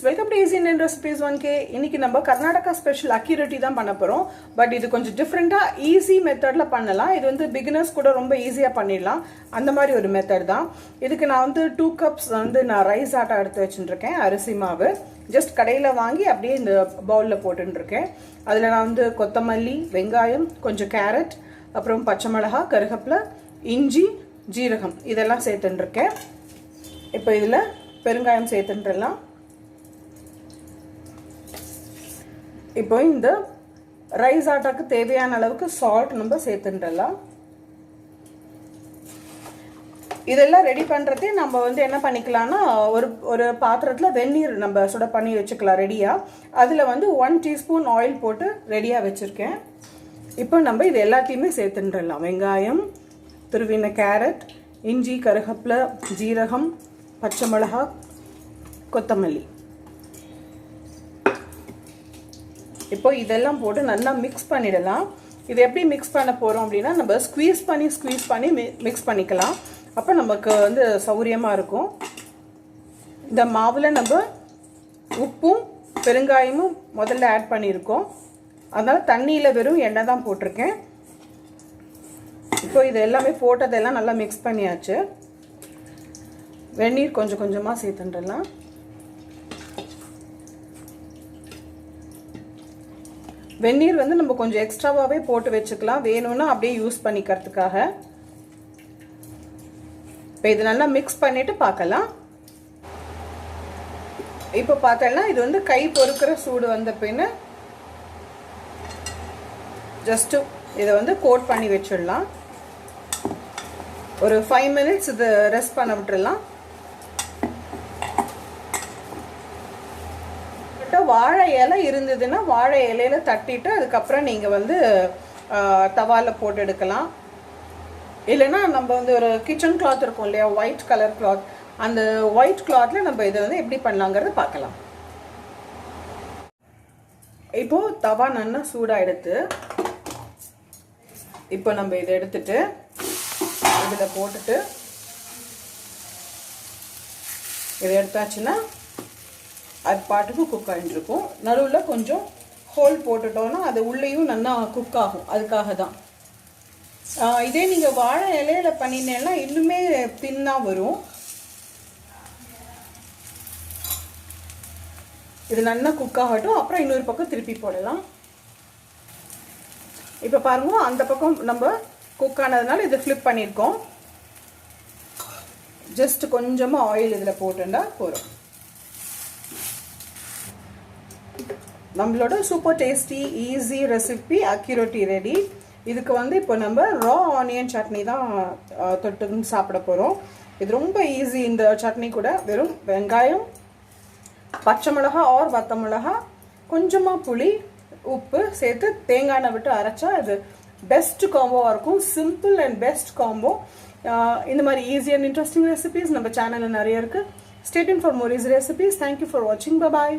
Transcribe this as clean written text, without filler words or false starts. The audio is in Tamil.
welcome to Easy Indian Recipes 1K. இன்னைக்கு நம்ம கர்நாடகா ஸ்பெஷல் அக்கி ரொட்டி தான் பண்ண போறோம். பட் இது கொஞ்சம் டிஃபரெண்டா ஈஸி மெத்தட்ல பண்ணலாம். இது வந்து பிகினர்ஸ் கூட ரொம்ப ஈஸியா பண்ணிடலாம். அந்த மாதிரி ஒரு மெத்தட் தான். இதுக்கு நான் வந்து 2 cups வந்து நான் ரைஸ் ஆட்டா எடுத்து வச்சிருக்கேன், அரிசி மாவு. ஜஸ்ட் கடையில வாங்கி அப்படியே இந்த பவுல்ல போட்டுட்டு இருக்கேன். அதுல நான் வந்து கொத்தமல்லி, வெங்காயம், கொஞ்சம் கேரட், அப்புறம் பச்சை மிளகாய், கருவேப்பிலை, இஞ்சி, ஜீரகம் இதெல்லாம் சேர்த்துட்டு இருக்கேன். இப்போ இதுல பெருங்காயம் சேர்த்துன்றலாம். இப்போ இந்த ரைஸ் ஆட்டாக்கு தேவையான அளவுக்கு சால்ட் நம்ம சேர்த்துன்றலாம். இதெல்லாம் ரெடி பண்றதே நம்ம வந்து என்ன பண்ணிக்கலாம்னா ஒரு பாத்திரத்துல வெந்நீர் நம்ம சுட பண்ணி வச்சுக்கலாம் ரெடியா. அதுல வந்து 1 teaspoon ஆயில் போட்டு ரெடியா வச்சிருக்கேன். இப்போ நம்ம இது எல்லாத்தையுமே சேர்த்துன்றலாம். வெங்காயம், துருவின கேரட், இஞ்சி, கருவேப்பிலை, ஜீரகம், பச்சை மிளகாய், கொத்தமல்லி. இப்போ இதெல்லாம் போட்டு நல்லா மிக்ஸ் பண்ணிடலாம். இது எப்படி மிக்ஸ் பண்ண போறோம் அப்படின்னா நம்ம ஸ்குவீஸ் பண்ணி மிக்ஸ் பண்ணிக்கலாம். அப்போ நமக்கு வந்து சௌரியமா இருக்கும். இந்த மாவுல நம்ம உப்பும் பெருங்காயமும் முதல்ல ஆட் பண்ணியிருக்கோம். அதனால தண்ணியில வெறும் எண்ணெய் தான் போட்டிருக்கேன். இப்போ இது எல்லாமே போட்டதெல்லாம் நல்லா மிக்ஸ் பண்ணியாச்சு. வெந்நீர் கொஞ்சம் கொஞ்சமா சேர்த்துடலாம். வெந்நீர் வந்து நம்ம கொஞ்சம் எக்ஸ்ட்ராவாவே போட்டு வச்சுக்கலாம், வேணும்னா அப்படியே யூஸ் பண்ணிக்கிறதுக்காக. இப்போ இது நல்லா மிக்ஸ் பண்ணிட்டு பார்க்கலாம். இப்போ பார்த்தோம்னா இது வந்து கை பொறுக்கிற சூடு வந்த பின்ன ஜஸ்ட் இதை வந்து கோட் பண்ணி வச்சிடலாம். ஒரு 5 minutes இது ரெஸ்ட் பண்ண விட்டுறலாம். வாழை இலை இருந்ததுன்னா வாழை இலையில தட்டிட்டு அதுக்கப்புறம் நீங்க வந்து தவால போட்டு எடுக்கலாம். இல்லைன்னா நம்ம வந்து ஒரு கிச்சன் கிளாத் இருக்கும் இல்லையா, ஒயிட் கலர் கிளாத், அந்த ஒயிட் கிளாத்ல நம்ம இதை வந்து எப்படி பண்ணலாங்கிறத பார்க்கலாம். இப்போ தவா நல்லா சூடாயிடுத்து. இப்போ நம்ம இதை எடுத்துட்டு இதுல போட்டுட்டு இதை எடுத்தாச்சுன்னா அது பாட்டுக்கு குக் ஆகிட்டு இருக்கும். நடுவில் கொஞ்சம் ஹோல் போட்டுட்டோம்னா அது உள்ளேயும் நல்லா குக் ஆகும். அதுக்காக தான். இதே நீங்கள் வாழை இலையில பண்ணினேன்னா இன்னுமே தின்னா வரும். இது நல்லா குக் ஆகட்டும். அப்புறம் இன்னொரு பக்கம் திருப்பி போடலாம். இப்போ பாருங்க, அந்த பக்கம் நம்ம குக் ஆனதுனால இதை ஃப்ளிப் பண்ணியிருக்கோம். ஜஸ்ட் கொஞ்சமாக ஆயில் இதில் போட்டுண்டா போகிறோம். நம்மளோட சூப்பர் டேஸ்டி ஈஸி ரெசிபி அக்கி ரொட்டி ரெடி. இதுக்கு வந்து இப்போ நம்ம ரா ஆனியன் சட்னி தான் தொட்டுன்னு சாப்பிட போகிறோம். இது ரொம்ப ஈஸி. இந்த சட்னி கூட வெறும் வெங்காயம், பச்சை மிளகா ஆர் வத்த மிளகா, கொஞ்சமாக புளி, உப்பு சேர்த்து தேங்காய் எண்ணெய் விட்டு அரைச்சா இது பெஸ்ட் காம்போவாக இருக்கும். Simple and best combo. இந்த மாதிரி ஈஸி அண்ட் இன்ட்ரெஸ்டிங் ரெசிபிஸ் நம்ம சேனலில் நிறைய இருக்குது. Stay tuned for more easy recipes. Thank you for watching. Bye bye.